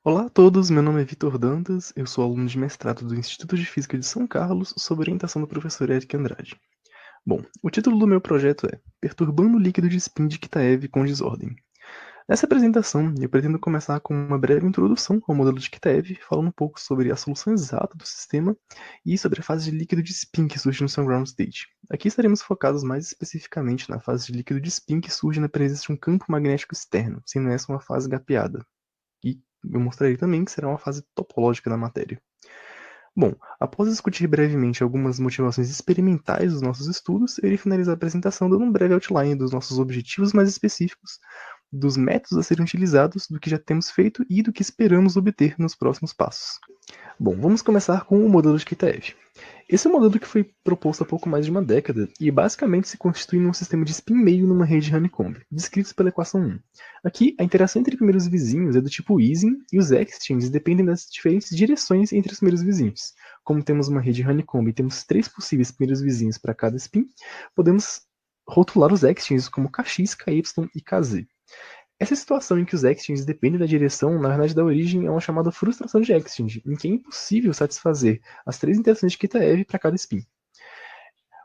Olá a todos, meu nome é Vitor Dantas, eu sou aluno de mestrado do Instituto de Física de São Carlos, sob orientação do professor Eric Andrade. Bom, o título do meu projeto é Perturbando o líquido de spin de Kitaev com desordem. Nessa apresentação, eu pretendo começar com uma breve introdução ao modelo de Kitaev, falando um pouco sobre a solução exata do sistema e sobre a fase de líquido de spin que surge no seu ground state. Aqui estaremos focados mais especificamente na fase de líquido de spin que surge na presença de um campo magnético externo, sendo essa uma fase gapeada. E eu mostrarei também que será uma fase topológica da matéria. Bom, após discutir brevemente algumas motivações experimentais dos nossos estudos, eu irei finalizar a apresentação dando um breve outline dos nossos objetivos mais específicos, dos métodos a serem utilizados, do que já temos feito e do que esperamos obter nos próximos passos. Bom, vamos começar com o modelo de Kitaev. Esse é um modelo que foi proposto há pouco mais de uma década e basicamente se constitui num sistema de spin meio numa rede honeycomb, descritos pela equação 1. Aqui, a interação entre primeiros vizinhos é do tipo Ising e os exchanges dependem das diferentes direções entre os primeiros vizinhos. Como temos uma rede honeycomb e temos 3 possíveis primeiros vizinhos para cada spin, podemos rotular os exchanges como Kx, Ky e Kz. Essa situação em que os exchanges dependem da direção, na verdade, da origem, é uma chamada frustração de exchange, em que é impossível satisfazer as 3 interações de Kitaev para cada spin.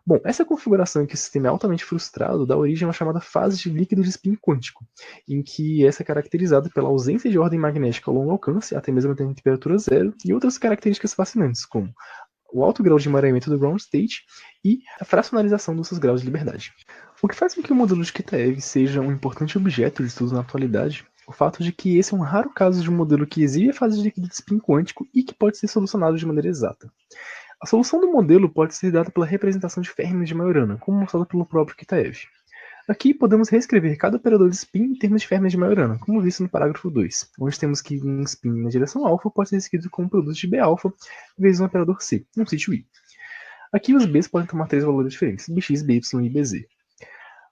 Bom, essa configuração em que o sistema é altamente frustrado dá origem a uma chamada fase de líquido de spin quântico, em que essa é caracterizada pela ausência de ordem magnética a longo alcance, até mesmo até temperatura zero, e outras características fascinantes, como o alto grau de emaranhamento do ground state e a fracionalização dos seus graus de liberdade. O que faz com que o modelo de Kitaev seja um importante objeto de estudo na atualidade o fato de que esse é um raro caso de um modelo que exibe a fase de líquido de spin quântico e que pode ser solucionado de maneira exata. A solução do modelo pode ser dada pela representação de Fermi de Majorana, como mostrado pelo próprio Kitaev. Aqui podemos reescrever cada operador de spin em termos de Fermi de Majorana, como visto no parágrafo 2, onde temos que um spin na direção alfa pode ser escrito como produto de B alfa vezes um operador C, um sítio I. Aqui os Bs podem tomar 3 valores diferentes, Bx, By e Bz.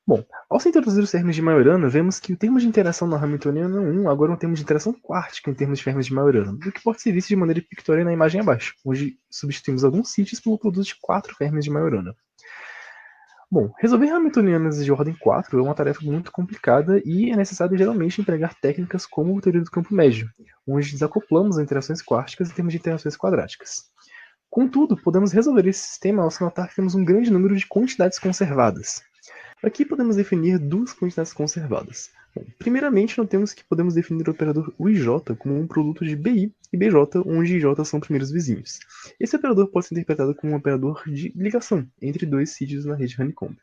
Bom, ao se introduzir os termos de Majorana, vemos que o termo de interação na Hamiltoniana 1 agora é um termo de interação quartica em termos de Fermi de Majorana, o que pode ser visto de maneira pictória na imagem abaixo, onde substituímos alguns sítios pelo produto de 4 Fermis de Majorana. Bom, resolver Hamiltonianas de ordem 4 é uma tarefa muito complicada e é necessário geralmente empregar técnicas como a teoria do campo médio, onde desacoplamos as interações quárticas em termos de interações quadráticas. Contudo, podemos resolver esse sistema ao se notar que temos um grande número de quantidades conservadas. Aqui podemos definir duas quantidades conservadas. Bom, primeiramente, notemos que podemos definir o operador UIJ como um produto de BI e BJ, onde IJ são primeiros vizinhos. Esse operador pode ser interpretado como um operador de ligação entre dois sítios na rede honeycomb.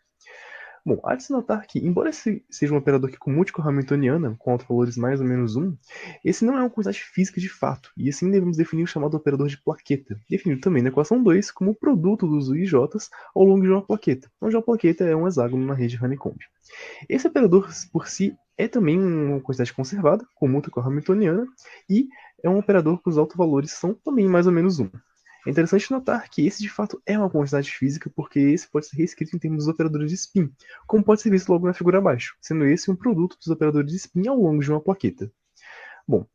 Bom, há de se notar que, embora esse seja um operador que comute com a Hamiltoniana, com autovalores mais ou menos 1, esse não é uma quantidade física de fato, e assim devemos definir o chamado operador de plaqueta, definido também na equação 2 como o produto dos UIJs ao longo de uma plaqueta, onde uma plaqueta é um hexágono na rede honeycomb. Esse operador, por si, é também uma quantidade conservada, comuta com a Hamiltoniana, e é um operador cujos autovalores são também mais ou menos 1. É interessante notar que esse de fato é uma quantidade física, porque esse pode ser reescrito em termos dos operadores de spin, como pode ser visto logo na figura abaixo, sendo esse um produto dos operadores de spin ao longo de uma plaqueta. Bom,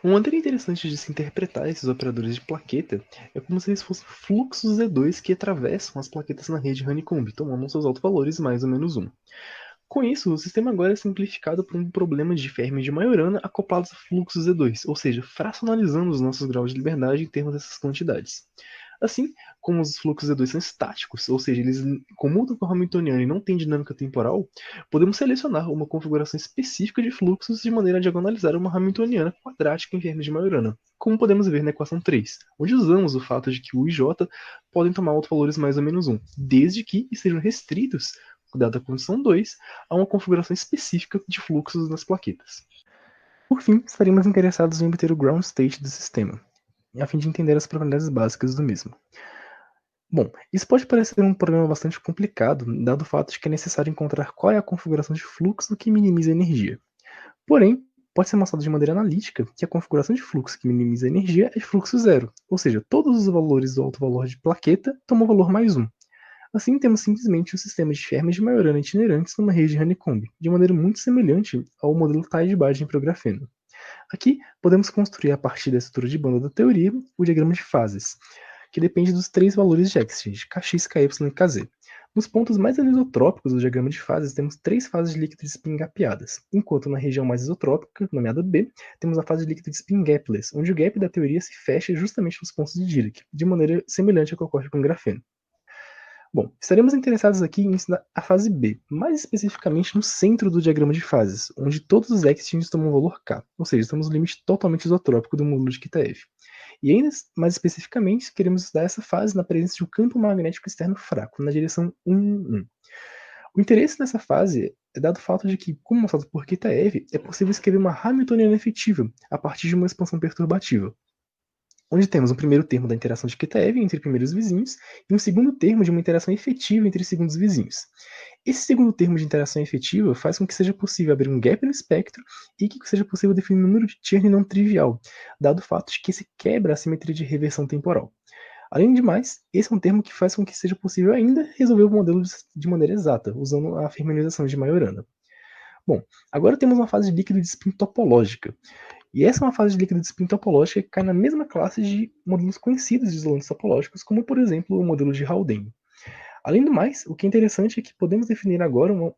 uma maneira interessante de se interpretar esses operadores de plaqueta é como se eles fossem fluxos Z2 que atravessam as plaquetas na rede honeycomb, tomando seus autovalores mais ou menos 1. Com isso, o sistema agora é simplificado por um problema de Fermi de Majorana acoplados a fluxos Z2, ou seja, fracionalizando os nossos graus de liberdade em termos dessas quantidades. Assim, como os fluxos Z2 são estáticos, ou seja, eles comutam com a Hamiltoniana e não têm dinâmica temporal, podemos selecionar uma configuração específica de fluxos de maneira a diagonalizar uma Hamiltoniana quadrática em Fermi de Majorana, como podemos ver na equação 3, onde usamos o fato de que o IJ podem tomar autovalores mais ou menos 1, desde que estejam restritos dada a condição 2, a uma configuração específica de fluxos nas plaquetas. Por fim, estaremos interessados em obter o ground state do sistema, a fim de entender as propriedades básicas do mesmo. Bom, isso pode parecer um problema bastante complicado, dado o fato de que é necessário encontrar qual é a configuração de fluxo que minimiza a energia. Porém, pode ser mostrado de maneira analítica que a configuração de fluxo que minimiza a energia é de fluxo zero, ou seja, todos os valores do alto valor de plaqueta tomam o valor mais 1. Assim, temos simplesmente um sistema de Fermi de Majorana itinerantes numa rede honeycomb, de maneira muito semelhante ao modelo Tide-Bargem para o grafeno. Aqui, podemos construir a partir da estrutura de banda da teoria o diagrama de fases, que depende dos três valores de exchange, kx, ky e kz. Nos pontos mais anisotrópicos do diagrama de fases, temos três fases de líquido de spin gapeadas, enquanto na região mais isotrópica, nomeada B, temos a fase de líquido de spin gapless, onde o gap da teoria se fecha justamente nos pontos de Dirac, de maneira semelhante ao que ocorre com o grafeno. Bom, estaremos interessados aqui em ensinar a fase B, mais especificamente no centro do diagrama de fases, onde todos os exchanges tomam o valor K, ou seja, estamos no limite totalmente isotrópico do módulo de Kitaev. E ainda mais especificamente, queremos estudar essa fase na presença de um campo magnético externo fraco, na direção 1, 1. O interesse nessa fase é dado o fato de que, como mostrado por Kitaev, é possível escrever uma Hamiltoniana efetiva a partir de uma expansão perturbativa, onde temos um primeiro termo da interação de Kitaev entre primeiros vizinhos e um segundo termo de uma interação efetiva entre segundos vizinhos. Esse segundo termo de interação efetiva faz com que seja possível abrir um gap no espectro e que seja possível definir um número de Chern não trivial, dado o fato de que se quebra a simetria de reversão temporal. Além de mais, esse é um termo que faz com que seja possível ainda resolver o modelo de maneira exata, usando a fermionização de Majorana. Bom, agora temos uma fase de líquido de spin topológica. E essa é uma fase de líquido de spin topológica que cai na mesma classe de modelos conhecidos de isolantes topológicos, como por exemplo o modelo de Haldane. Além do mais, o que é interessante é que podemos definir agora um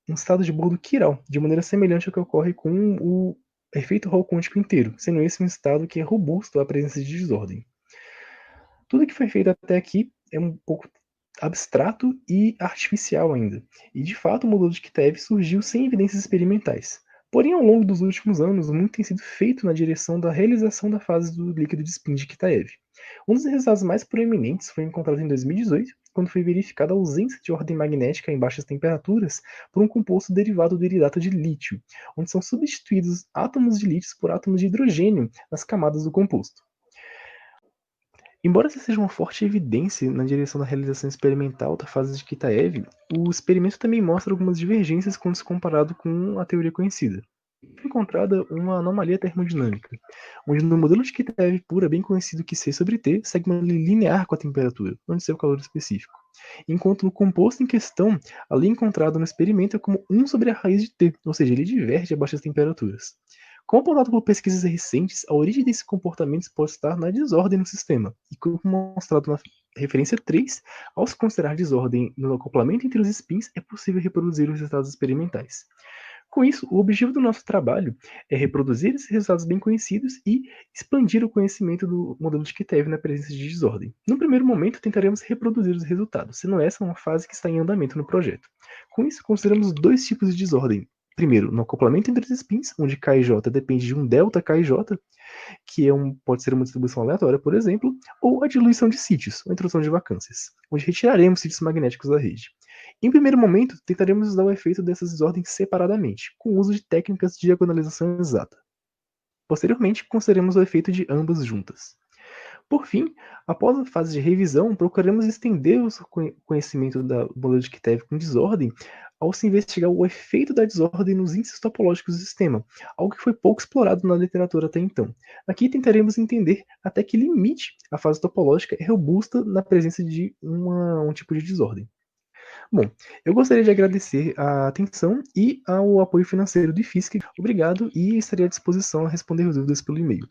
estado de bordo chiral, de maneira semelhante ao que ocorre com o efeito Hall quântico inteiro, sendo esse um estado que é robusto à presença de desordem. Tudo que foi feito até aqui é um pouco abstrato e artificial ainda, e de fato o modelo de Kitaev surgiu sem evidências experimentais. Porém, ao longo dos últimos anos, muito tem sido feito na direção da realização da fase do líquido de spin de Kitaev. Um dos resultados mais proeminentes foi encontrado em 2018, quando foi verificada a ausência de ordem magnética em baixas temperaturas por um composto derivado do iridato de lítio, onde são substituídos átomos de lítio por átomos de hidrogênio nas camadas do composto. Embora essa seja uma forte evidência na direção da realização experimental da fase de Kitaev, o experimento também mostra algumas divergências quando se comparado com a teoria conhecida. Foi encontrada uma anomalia termodinâmica, onde no modelo de Kitaev pura, bem conhecido que C sobre T, segue uma linha linear com a temperatura, onde seu calor específico. Enquanto no composto em questão, a linha encontrada no experimento é como 1 sobre a raiz de T, ou seja, ele diverge a baixas temperaturas. Como apontado por pesquisas recentes, a origem desses comportamentos pode estar na desordem no sistema, e como mostrado na referência 3, ao se considerar desordem no acoplamento entre os spins, é possível reproduzir os resultados experimentais. Com isso, o objetivo do nosso trabalho é reproduzir esses resultados bem conhecidos e expandir o conhecimento do modelo de Kitaev na presença de desordem. No primeiro momento, tentaremos reproduzir os resultados, sendo essa uma fase que está em andamento no projeto. Com isso, consideramos dois tipos de desordem. Primeiro, no acoplamento entre os spins, onde K e J depende de um delta K e J, que pode ser uma distribuição aleatória, por exemplo, ou a diluição de sítios, ou introdução de vacâncias, onde retiraremos sítios magnéticos da rede. Em primeiro momento, tentaremos estudar o efeito dessas desordens separadamente, com o uso de técnicas de diagonalização exata. Posteriormente, consideraremos o efeito de ambas juntas. Por fim, após a fase de revisão, procuraremos estender o conhecimento do modelo de Kitaev com desordem ao se investigar o efeito da desordem nos índices topológicos do sistema, algo que foi pouco explorado na literatura até então. Aqui tentaremos entender até que limite a fase topológica é robusta na presença de um tipo de desordem. Bom, eu gostaria de agradecer a atenção e ao apoio financeiro do IFSC. Obrigado e estarei à disposição a responder dúvidas pelo e-mail.